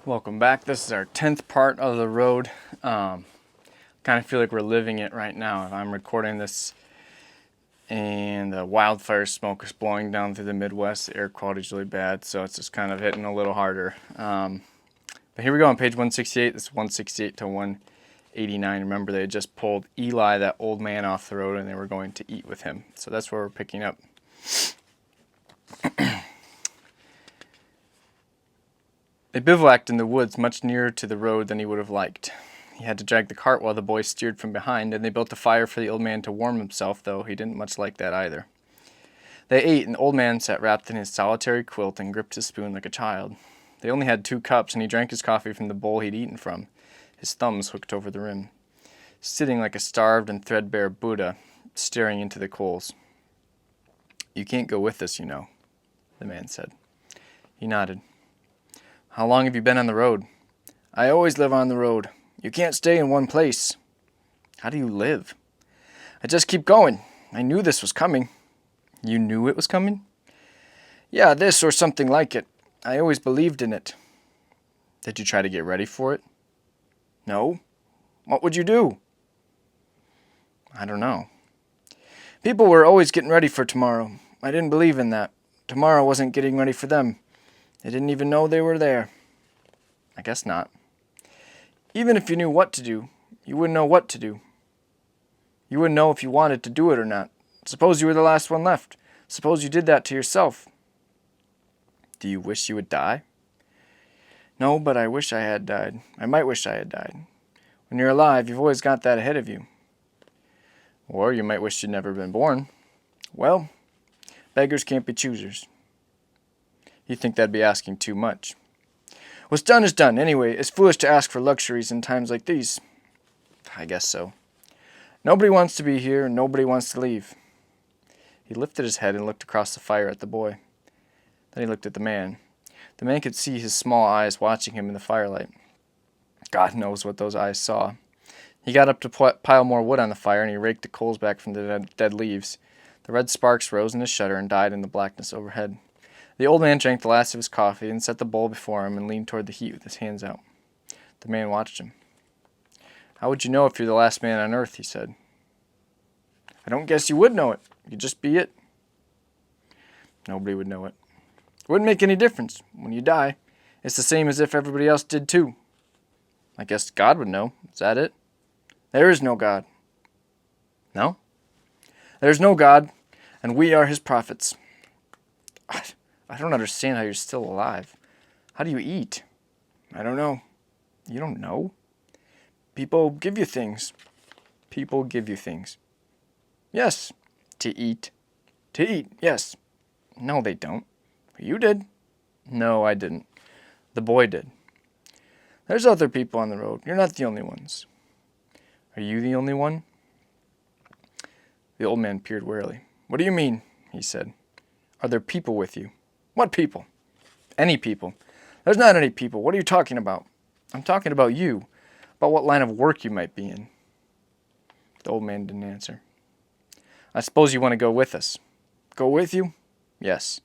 Welcome back. This is our 10th part of the road. Kind of feel like we're living it right now. I'm recording this and the wildfire smoke is blowing down through the Midwest. The air quality is really bad, so it's just kind of hitting a little harder. But here we go on page 168. This is 168 to 189. Remember, they had just pulled Eli, that old man, off the road, and they were going to eat with him. So that's where we're picking up. They bivouacked in the woods much nearer to the road than he would have liked. He had to drag the cart while the boys steered from behind, and they built a fire for the old man to warm himself, though he didn't much like that either. They ate, and the old man sat wrapped in his solitary quilt and gripped his spoon like a child. They only had 2 cups, and he drank his coffee from the bowl he'd eaten from, his thumbs hooked over the rim, sitting like a starved and threadbare Buddha, staring into the coals. "You can't go with us, you know," the man said. He nodded. "How long have you been on the road?" "I always live on the road. You can't stay in one place." "How do you live?" "I just keep going. I knew this was coming." "You knew it was coming?" "Yeah, this or something like it. I always believed in it." "Did you try to get ready for it?" "No. What would you do?" "I don't know." "People were always getting ready for tomorrow. I didn't believe in that. Tomorrow wasn't getting ready for them. They didn't even know they were there." "I guess not." "Even if you knew what to do, you wouldn't know what to do. You wouldn't know if you wanted to do it or not. Suppose you were the last one left. Suppose you did that to yourself." "Do you wish you would die?" "No, but I wish I had died. I might wish I had died. When you're alive, you've always got that ahead of you." "Or you might wish you'd never been born." "Well, beggars can't be choosers." "You think that'd be asking too much?" "What's done is done. Anyway, it's foolish to ask for luxuries in times like these." "I guess so." "Nobody wants to be here, and nobody wants to leave." He lifted his head and looked across the fire at the boy. Then he looked at the man. The man could see his small eyes watching him in the firelight. God knows what those eyes saw. He got up to pile more wood on the fire, and he raked the coals back from the dead leaves. The red sparks rose in his shutter and died in the blackness overhead. The old man drank the last of his coffee and set the bowl before him and leaned toward the heat with his hands out. The man watched him. "How would you know if you're the last man on earth?" he said. "I don't guess you would know it. You'd just be it." "Nobody would know it." "It wouldn't make any difference. When you die, it's the same as if everybody else did too." "I guess God would know. Is that it?" "There is no God." "No?" "There's no God, and we are his prophets." I don't understand how you're still alive. How do you eat?" "I don't know." "You don't know?" "People give you things." "People give you things?" "Yes." "To eat?" "To eat, yes." "No, they don't." "You did." "No, I didn't. The boy did." "There's other people on the road. You're not the only ones." "Are you the only one?" The old man peered warily. "What do you mean?" he said. "Are there people with you?" "What people?" "Any people." "There's not any people. What are you talking about?" "I'm talking about you. About what line of work you might be in." The old man didn't answer. "I suppose you want to go with us." "Go with you?" "Yes."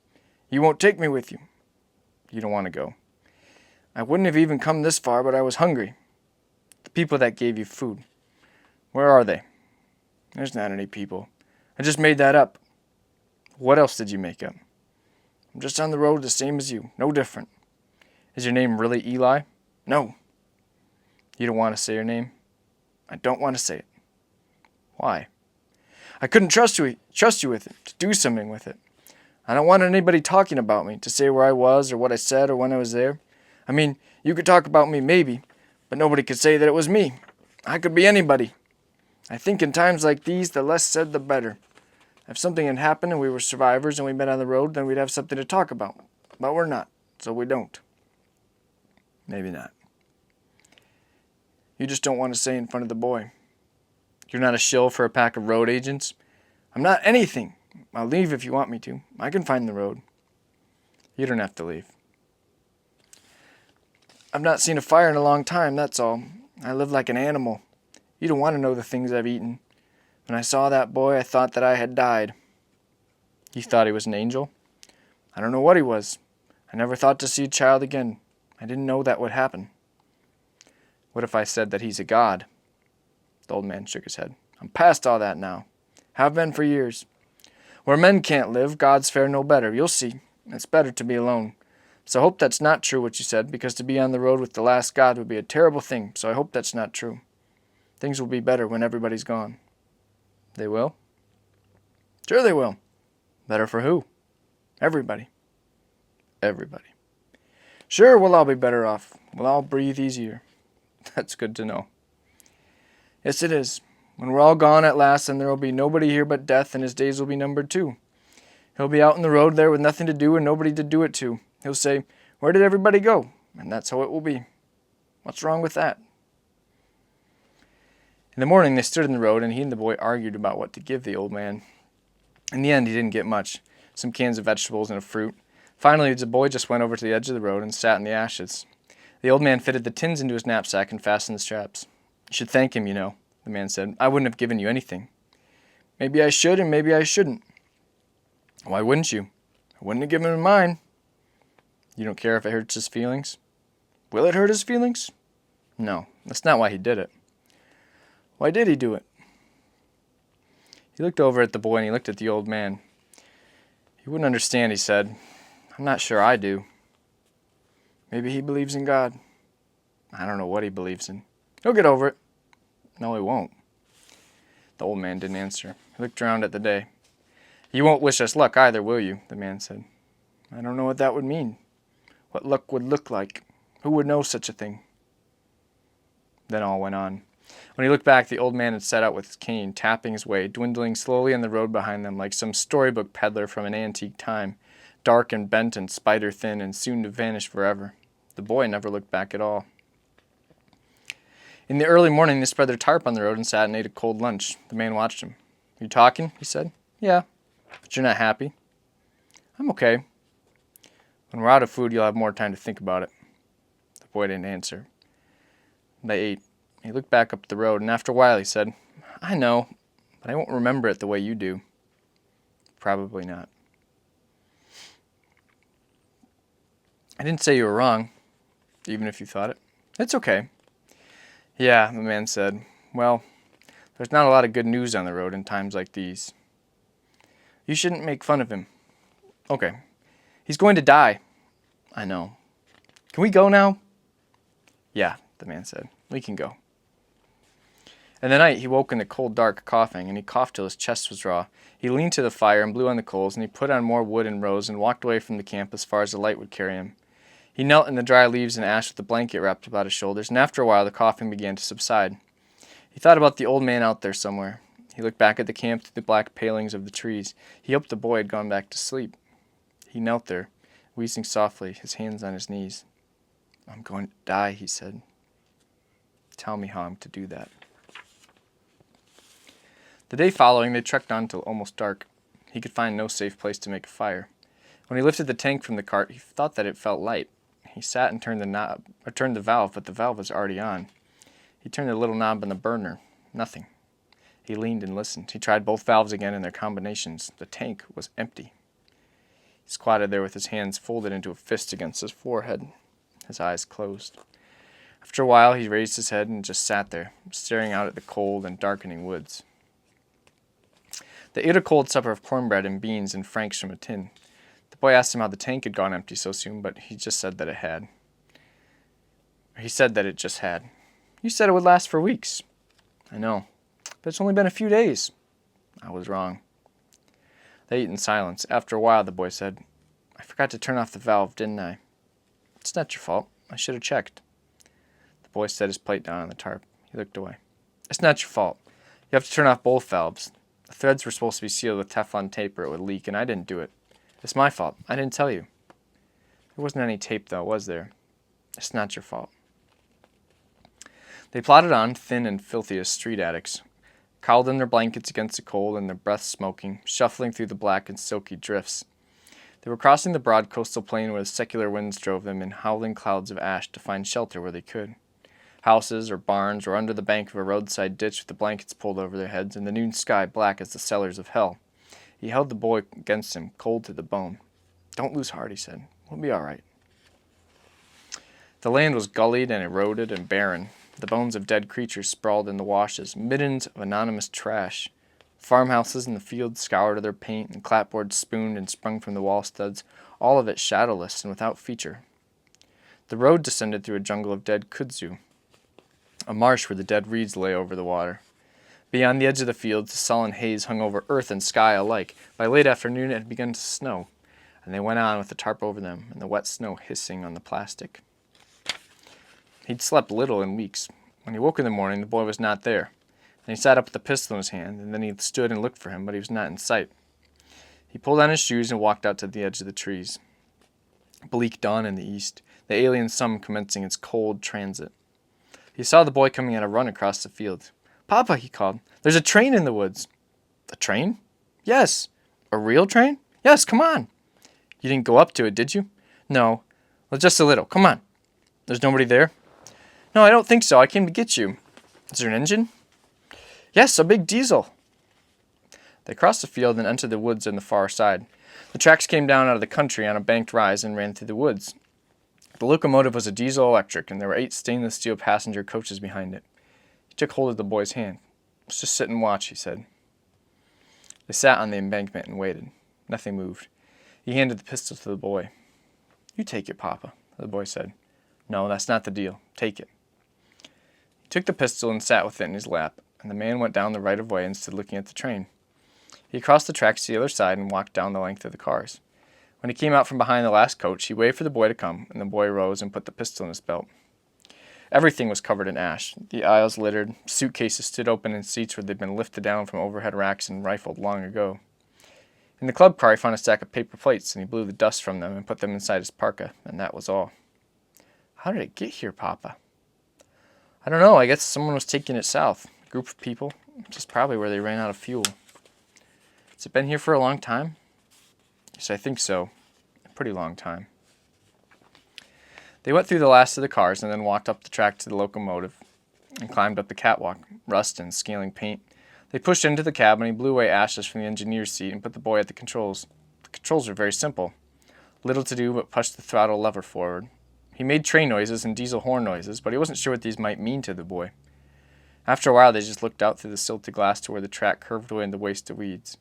"You won't take me with you." "You don't want to go." "I wouldn't have even come this far, but I was hungry." "The people that gave you food, where are they?" "There's not any people. I just made that up." "What else did you make up?" "I'm just on the road the same as you. No different." "Is your name really Eli?" "No." "You don't want to say your name?" "I don't want to say it." "Why?" "I couldn't trust you with it, to do something with it. I don't want anybody talking about me, to say where I was, or what I said, or when I was there. I mean, you could talk about me, maybe, but nobody could say that it was me. I could be anybody. I think in times like these, the less said, the better. If something had happened and we were survivors and we met on the road, then we'd have something to talk about. But we're not, so we don't." "Maybe not." "You just don't want to say in front of the boy. You're not a shill for a pack of road agents." "I'm not anything. I'll leave if you want me to. I can find the road." "You don't have to leave." "I've not seen a fire in a long time, that's all. I live like an animal. You don't want to know the things I've eaten. When I saw that boy, I thought that I had died." "You thought he was an angel?" "I don't know what he was. I never thought to see a child again. I didn't know that would happen. What if I said that he's a god? The old man shook his head. I'm past all that now. Have been for years. Where men can't live, gods fare no better. You'll see. It's better to be alone. So I hope that's not true what you said, because to be on the road with the last god would be a terrible thing, so I hope that's not true. Things will be better when everybody's gone. They will? Sure they will. Better for who? Everybody. Everybody. Sure, we'll all be better off. We'll all breathe easier. That's good to know. Yes, it is. When we're all gone at last, then there will be nobody here but death, and his days will be numbered too. He'll be out in the road there with nothing to do and nobody to do it to. He'll say, where did everybody go? And that's how it will be. What's wrong with that? In the morning, they stood in the road, and he and the boy argued about what to give the old man. In the end, he didn't get much. Some cans of vegetables and a fruit. Finally, the boy just went over to the edge of the road and sat in the ashes. The old man fitted the tins into his knapsack and fastened the straps. You should thank him, you know, the man said. I wouldn't have given you anything. Maybe I should, and maybe I shouldn't. Why wouldn't you? I wouldn't have given him mine. You don't care if it hurts his feelings? Will it hurt his feelings? No, that's not why he did it. Why did he do it? He looked over at the boy and he looked at the old man. He wouldn't understand, he said. I'm not sure I do. Maybe he believes in God. I don't know what he believes in. He'll get over it. No, he won't. The old man didn't answer. He looked around at the day. You won't wish us luck either, will you? The man said. I don't know what that would mean. What luck would look like. Who would know such a thing? Then all went on. When he looked back, the old man had set out with his cane, tapping his way, dwindling slowly on the road behind them like some storybook peddler from an antique time, dark and bent and spider-thin and soon to vanish forever. The boy never looked back at all. In the early morning, they spread their tarp on the road and sat and ate a cold lunch. The man watched him. You talking? He said. Yeah, but you're not happy. I'm okay. When we're out of food, you'll have more time to think about it. The boy didn't answer. They ate. He looked back up the road, and after a while he said, I know, but I won't remember it the way you do. Probably not. I didn't say you were wrong, even if you thought it. It's okay. Yeah, the man said. Well, there's not a lot of good news on the road in times like these. You shouldn't make fun of him. Okay. He's going to die. I know. Can we go now? Yeah, the man said. We can go. In the night, he woke in the cold dark coughing, and he coughed till his chest was raw. He leaned to the fire and blew on the coals, and he put on more wood and rose and walked away from the camp as far as the light would carry him. He knelt in the dry leaves and ash with a blanket wrapped about his shoulders, and after a while the coughing began to subside. He thought about the old man out there somewhere. He looked back at the camp through the black palings of the trees. He hoped the boy had gone back to sleep. He knelt there, wheezing softly, his hands on his knees. I'm going to die, he said. Tell me how I'm to do that. The day following, they trekked on till almost dark. He could find no safe place to make a fire. When he lifted the tank from the cart, he thought that it felt light. He sat and turned the valve, but the valve was already on. He turned the little knob on the burner. Nothing. He leaned and listened. He tried both valves again in their combinations. The tank was empty. He squatted there with his hands folded into a fist against his forehead, his eyes closed. After a while, he raised his head and just sat there, staring out at the cold and darkening woods. They ate a cold supper of cornbread and beans and franks from a tin. The boy asked him how the tank had gone empty so soon, but he just said that it had. He said that it just had. You said it would last for weeks. I know, but it's only been a few days. I was wrong. They ate in silence. After a while, the boy said, I forgot to turn off the valve, didn't I? It's not your fault. I should have checked. The boy set his plate down on the tarp. He looked away. It's not your fault. You have to turn off both valves. The threads were supposed to be sealed with Teflon tape or it would leak, and I didn't do it. It's my fault. I didn't tell you. There wasn't any tape, though, was there? It's not your fault. They plodded on, thin and filthy as street addicts, cowled in their blankets against the cold and their breaths smoking, shuffling through the black and silky drifts. They were crossing the broad coastal plain where the secular winds drove them in howling clouds of ash to find shelter where they could. Houses or barns or under the bank of a roadside ditch with the blankets pulled over their heads and the noon sky black as the cellars of hell. He held the boy against him, cold to the bone. Don't lose heart, he said. We'll be all right. The land was gullied and eroded and barren. The bones of dead creatures sprawled in the washes, middens of anonymous trash. Farmhouses in the fields scoured of their paint, and clapboards spooned and sprung from the wall studs, all of it shadowless and without feature. The road descended through a jungle of dead kudzu, a marsh where the dead reeds lay over the water. Beyond the edge of the fields, the sullen haze hung over earth and sky alike. By late afternoon it had begun to snow, and they went on with the tarp over them, and the wet snow hissing on the plastic. He'd slept little in weeks. When he woke in the morning, the boy was not there. And he sat up with the pistol in his hand, and then he stood and looked for him, but he was not in sight. He pulled on his shoes and walked out to the edge of the trees. Bleak dawn in the east, the alien sun commencing its cold transit. He saw the boy coming at a run across the field. "Papa," he called, "there's a train in the woods." "A train?" "Yes." "A real train?" "Yes, come on." "You didn't go up to it, did you?" "No." "Well, just a little. Come on." "There's nobody there?" "No, I don't think so. I came to get you." "Is there an engine?" "Yes, a big diesel." They crossed the field and entered the woods on the far side. The tracks came down out of the country on a banked rise and ran through the woods. The locomotive was a diesel electric, and there were 8 stainless steel passenger coaches behind it. He took hold of the boy's hand. "Let's just sit and watch," he said. They sat on the embankment and waited. Nothing moved. He handed the pistol to the boy. "You take it, Papa," the boy said. "No, that's not the deal. Take it." He took the pistol and sat with it in his lap, and the man went down the right-of-way and stood looking at the train. He crossed the tracks to the other side and walked down the length of the cars. When he came out from behind the last coach, he waved for the boy to come, and the boy rose and put the pistol in his belt. Everything was covered in ash. The aisles littered. Suitcases stood open in seats where they'd been lifted down from overhead racks and rifled long ago. In the club car, he found a stack of paper plates, and he blew the dust from them and put them inside his parka, and that was all. "How did it get here, Papa?" "I don't know. I guess someone was taking it south. A group of people. Which is probably where they ran out of fuel." "Has it been here for a long time?" "Yes, I think so. A pretty long time." They went through the last of the cars and then walked up the track to the locomotive and climbed up the catwalk, rust and scaling paint. They pushed into the cab, and he blew away ashes from the engineer's seat and put the boy at the controls. The controls were very simple. Little to do but push the throttle lever forward. He made train noises and diesel horn noises, but he wasn't sure what these might mean to the boy. After a while, they just looked out through the silted glass to where the track curved away in the waste of weeds.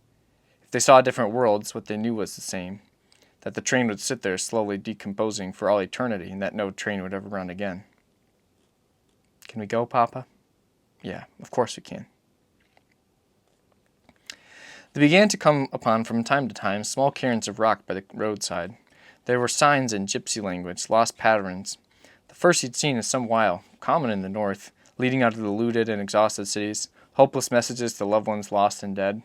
If they saw different worlds, what they knew was the same, that the train would sit there slowly decomposing for all eternity, and that no train would ever run again. "Can we go, Papa?" "Yeah, of course we can." They began to come upon from time to time small cairns of rock by the roadside. There were signs in gypsy language, lost patterns. The first he'd seen in some while, common in the north, leading out of the looted and exhausted cities, hopeless messages to loved ones lost and dead.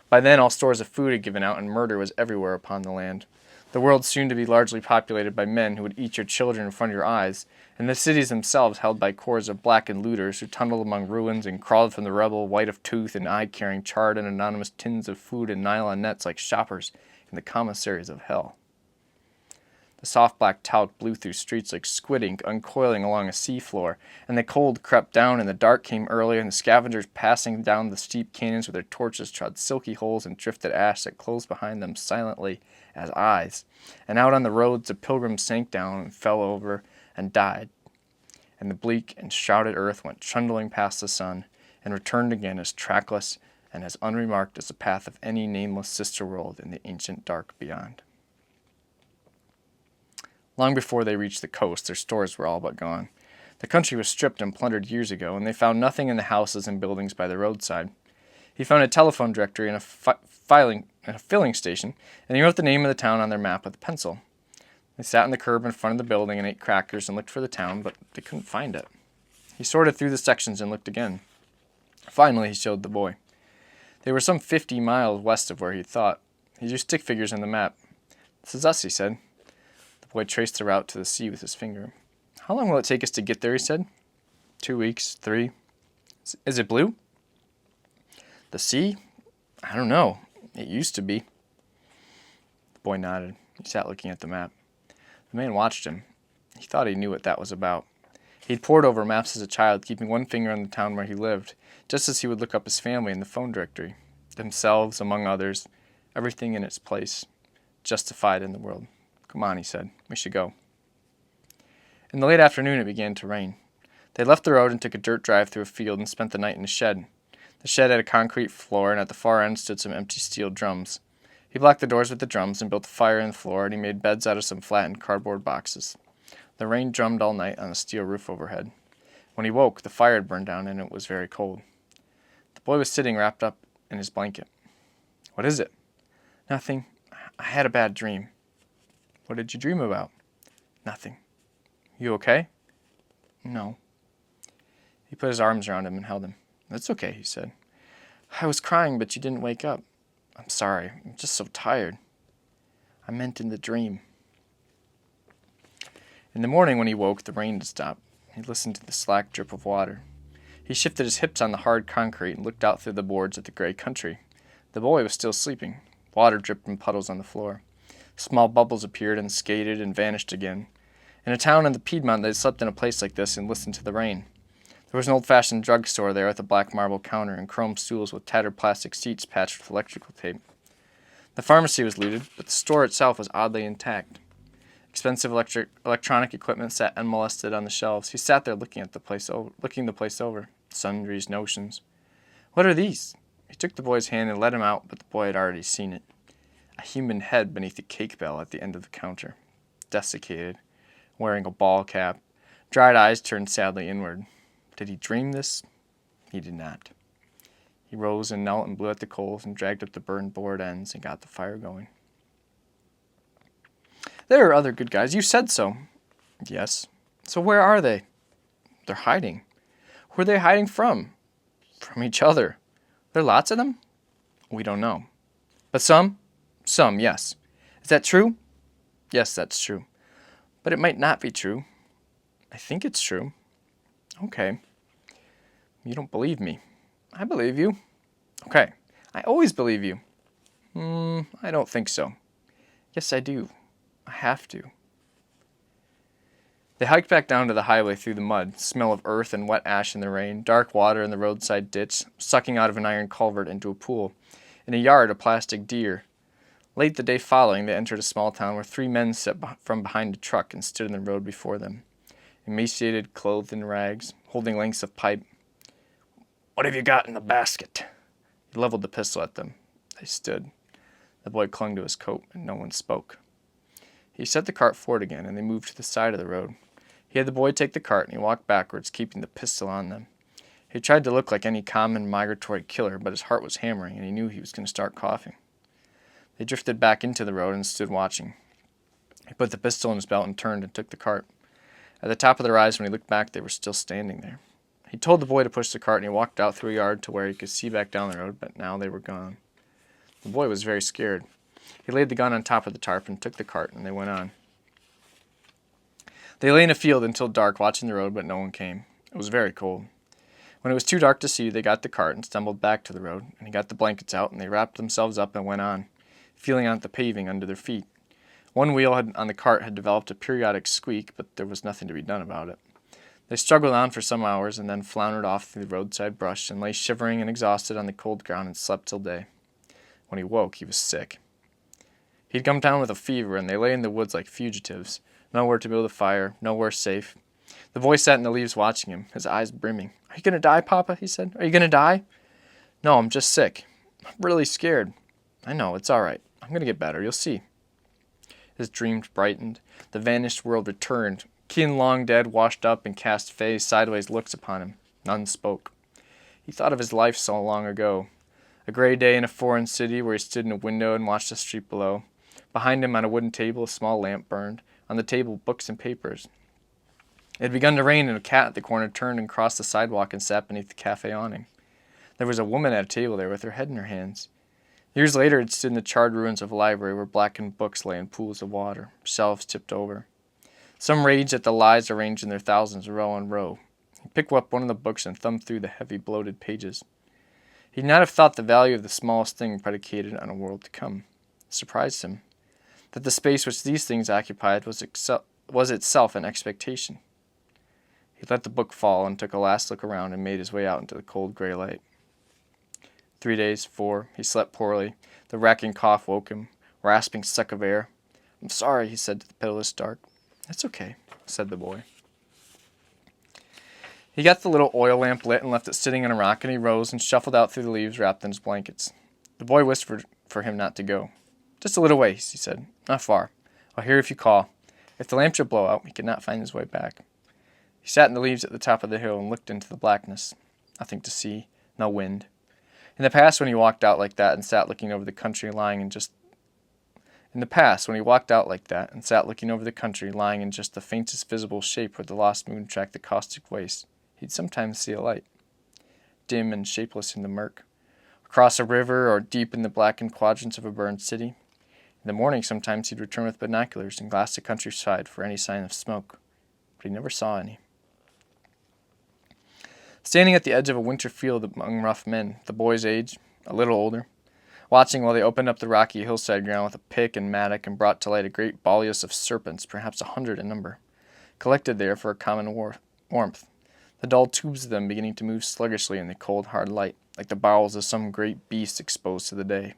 By then all stores of food had given out, and murder was everywhere upon the land. The world soon to be largely populated by men who would eat your children in front of your eyes, and the cities themselves held by corps of blackened looters who tunneled among ruins and crawled from the rubble, white of tooth and eye, carrying charred and anonymous tins of food and nylon nets like shoppers in the commissaries of hell. The soft black talc blew through streets like squid ink uncoiling along a sea floor, and the cold crept down and the dark came early, and the scavengers passing down the steep canyons with their torches trod silky holes in drifted ash that closed behind them silently as eyes, and out on the roads the pilgrims sank down and fell over and died, and the bleak and shrouded earth went trundling past the sun and returned again as trackless and as unremarked as the path of any nameless sister world in the ancient dark beyond. Long before they reached the coast, their stores were all but gone. The country was stripped and plundered years ago, and they found nothing in the houses and buildings by the roadside. He found a telephone directory and a filling station, and he wrote the name of the town on their map with a pencil. They sat on the curb in front of the building and ate crackers and looked for the town, but they couldn't find it. He sorted through the sections and looked again. Finally, he showed the boy. They were some 50 miles west of where he thought. He drew stick figures on the map. "This is us," he said. The boy traced the route to the sea with his finger. "How long will it take us to get there?" he said. 2 weeks, 3. "Is it blue?" "The sea? I don't know. It used to be." The boy nodded. He sat looking at the map. The man watched him. He thought he knew what that was about. He'd pored over maps as a child, keeping one finger on the town where he lived, just as he would look up his family in the phone directory. Themselves, among others, everything in its place, justified in the world. "Come on," he said. "We should go." In the late afternoon it began to rain. They left the road and took a dirt drive through a field and spent the night in a shed. The shed had a concrete floor, and at the far end stood some empty steel drums. He blocked the doors with the drums and built a fire in the floor, and he made beds out of some flattened cardboard boxes. The rain drummed all night on a steel roof overhead. When he woke, the fire had burned down, and it was very cold. The boy was sitting wrapped up in his blanket. "What is it?" "Nothing. I had a bad dream." "What did you dream about?" "Nothing." "You okay?" "No." He put his arms around him and held him. "That's okay," he said. "I was crying, but you didn't wake up." "I'm sorry. I'm just so tired." "I meant in the dream." In the morning when he woke, the rain had stopped. He listened to the slack drip of water. He shifted his hips on the hard concrete and looked out through the boards at the gray country. The boy was still sleeping. Water dripped in puddles on the floor. Small bubbles appeared and skated and vanished again. In a town in the Piedmont, they slept in a place like this and listened to the rain. There was an old-fashioned drugstore there with a black marble counter and chrome stools with tattered plastic seats patched with electrical tape. The pharmacy was looted, but the store itself was oddly intact. Expensive electronic equipment sat unmolested on the shelves. He sat there looking the place over, sundry notions. "What are these?" He took the boy's hand and let him out, but the boy had already seen it. A human head beneath a cake bell at the end of the counter, desiccated, wearing a ball cap, dried eyes turned sadly inward. Did he dream this? He did not. He rose and knelt and blew at the coals and dragged up the burned board ends and got the fire going. "There are other good guys. You said so." "Yes." "So where are they?" "They're hiding." "Who are they hiding from?" "From each other." "There are lots of them?" "We don't know." "But some?" "Some, yes." "Is that true?" "Yes, that's true." "But it might not be true." "I think it's true." "Okay." "You don't believe me." "I believe you." "Okay." "I always believe you." I don't think so." "Yes, I do. I have to." They hiked back down to the highway through the mud, smell of earth and wet ash in the rain, dark water in the roadside ditch, sucking out of an iron culvert into a pool. In a yard, a plastic deer. Late the day following, they entered a small town where three men stepped from behind a truck and stood in the road before them. Emaciated, clothed in rags, holding lengths of pipe. "What have you got in the basket?" He leveled the pistol at them. They stood. The boy clung to his coat, and no one spoke. He set the cart forward again, and they moved to the side of the road. He had the boy take the cart, and he walked backwards, keeping the pistol on them. He tried to look like any common migratory killer, but his heart was hammering, and he knew he was going to start coughing. They drifted back into the road and stood watching. He put the pistol in his belt and turned and took the cart. At the top of their eyes, when he looked back, they were still standing there. He told the boy to push the cart, and he walked out through a yard to where he could see back down the road, but now they were gone. The boy was very scared. He laid the gun on top of the tarp and took the cart, and they went on. They lay in a field until dark, watching the road, but no one came. It was very cold. When it was too dark to see, they got the cart and stumbled back to the road, and he got the blankets out, and they wrapped themselves up and went on, feeling out the paving under their feet. One wheel on the cart had developed a periodic squeak, but there was nothing to be done about it. They struggled on for some hours and then floundered off through the roadside brush and lay shivering and exhausted on the cold ground and slept till day. When he woke, he was sick. He'd come down with a fever, and they lay in the woods like fugitives, nowhere to build a fire, nowhere safe. The boy sat in the leaves watching him, his eyes brimming. "Are you going to die, Papa?" he said. "Are you going to die?" "No, I'm just sick. I'm really scared." "I know, it's all right. I'm going to get better. You'll see." His dreams brightened. The vanished world returned. Kin long dead washed up and cast fey, sideways looks upon him. None spoke. He thought of his life so long ago. A gray day in a foreign city where he stood in a window and watched the street below. Behind him on a wooden table a small lamp burned. On the table books and papers. It had begun to rain, and a cat at the corner turned and crossed the sidewalk and sat beneath the cafe awning. There was a woman at a table there with her head in her hands. Years later it stood in the charred ruins of a library where blackened books lay in pools of water, shelves tipped over. Some raged at the lies arranged in their thousands, row on row. He picked up one of the books and thumbed through the heavy, bloated pages. He'd not have thought the value of the smallest thing predicated on a world to come. It surprised him that the space which these things occupied was itself an expectation. He let the book fall and took a last look around and made his way out into the cold gray light. 3 days, 4, he slept poorly. The racking cough woke him, rasping suck of air. "I'm sorry," he said to the pitiless dark. "It's okay," said the boy. He got the little oil lamp lit and left it sitting on a rock, and he rose and shuffled out through the leaves wrapped in his blankets. The boy whispered for him not to go. "Just a little ways," he said. "Not far. I'll hear if you call." If the lamp should blow out, he could not find his way back. He sat in the leaves at the top of the hill and looked into the blackness. Nothing to see, no wind. In the past, when he walked out like that and sat looking over the country lying in just the faintest visible shape where the lost moon tracked the caustic waste, he'd sometimes see a light, dim and shapeless in the murk, across a river or deep in the blackened quadrants of a burned city. In the morning, sometimes he'd return with binoculars and glass the countryside for any sign of smoke, but he never saw any. Standing at the edge of a winter field among rough men, the boy's age, a little older, watching while they opened up the rocky hillside ground with a pick and mattock and brought to light a great bolus of serpents, perhaps 100 in number, collected there for a common warmth, the dull tubes of them beginning to move sluggishly in the cold, hard light, like the bowels of some great beast exposed to the day.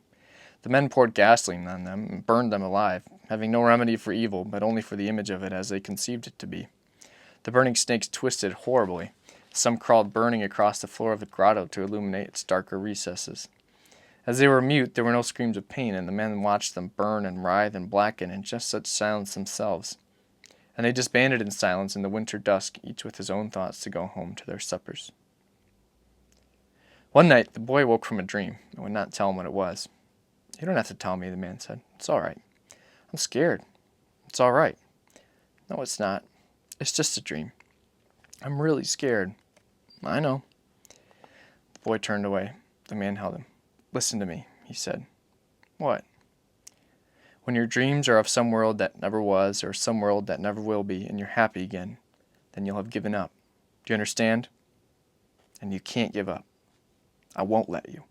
The men poured gasoline on them and burned them alive, having no remedy for evil, but only for the image of it as they conceived it to be. The burning snakes twisted horribly. Some crawled burning across the floor of the grotto to illuminate its darker recesses. As they were mute, there were no screams of pain, and the men watched them burn and writhe and blacken in just such silence themselves. And they disbanded in silence in the winter dusk, each with his own thoughts to go home to their suppers. One night, the boy woke from a dream and would not tell him what it was. "You don't have to tell me," the man said. "It's all right." "I'm scared." "It's all right." "No, it's not. It's just a dream." "I'm really scared." "I know." The boy turned away. The man held him. "Listen to me," he said. "What?" "When your dreams are of some world that never was or some world that never will be, and you're happy again, then you'll have given up. Do you understand? And you can't give up. I won't let you."